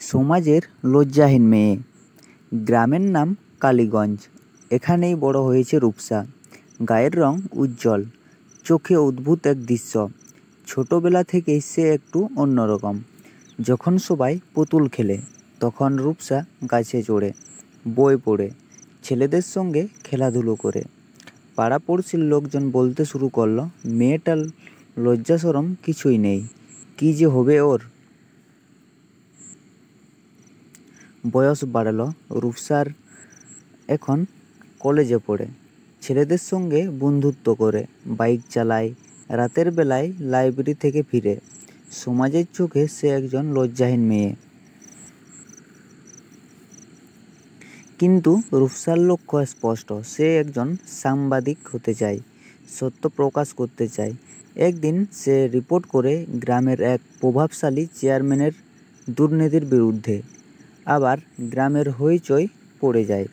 সমাজের লজ্জাহীন মেয়ে। গ্রামের নাম কালীগঞ্জ। এখানেই বড় হয়েছে রূপসা। গায়ের রং উজ্জ্বল, চোখে অদ্ভুত এক দৃশ্য। ছোটবেলা থেকেই সে একটু অন্যরকম। যখন সবাই পুতুল খেলে তখন রূপসা গাছে চড়ে, বই পড়ে, ছেলেদের সঙ্গে খেলাধুলো করে। পাড়াপড়শির লোকজন বলতে শুরু করলো, মেয়েটার লজ্জা শরম কিছুই নেই, কী যে হবে ওর। বয়স বাড়ালো, রূপসার এখন কলেজে পড়ে, ছেলেদের সঙ্গে বন্ধুত্ব করে, বাইক চালায়, রাতের বেলায় লাইব্রেরি থেকে ফিরে। সমাজের চোখে সে একজন লজ্জাহীন মেয়ে। কিন্তু রূপসার লক্ষ্য স্পষ্ট, সে একজন সাংবাদিক হতে চায়, সত্য প্রকাশ করতে চায়। একদিন সে রিপোর্ট করে গ্রামের এক প্রভাবশালী চেয়ারম্যানের দুর্নীতির বিরুদ্ধে। আবার গ্রামের হইচই পড়ে যায়।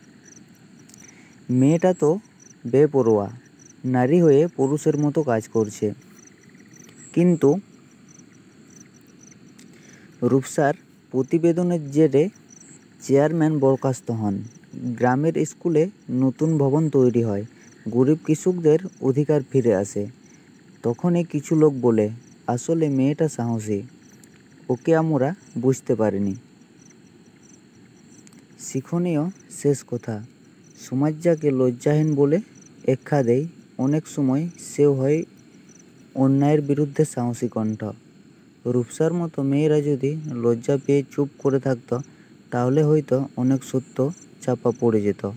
মেয়েটা তো বেপরোয়া, নারী হয়ে পুরুষের মতো কাজ করছে। কিন্তু রূপসার প্রতিবেদনের জেরে চেয়ারম্যান বরখাস্ত হন। গ্রামের স্কুলে নতুন ভবন তৈরি হয়, গরিব কৃষকদের অধিকার ফিরে আসে। তখনই কিছু লোক বলে, আসলে মেয়েটা সাহসী, ওকে আমরা বুঝতে পারিনি। শিক্ষণীয় শেষ কথা, সমাজ যাকে লজ্জাহীন বলে আখ্যা দেয়, অনেক সময় সেও হয় অন্যায়ের বিরুদ্ধে সাহসী কণ্ঠ। রূপসার মতো মেয়েরা যদি লজ্জা পেয়ে চুপ করে থাকতো, তাহলে হয়তো অনেক সত্য চাপা পড়ে যেত।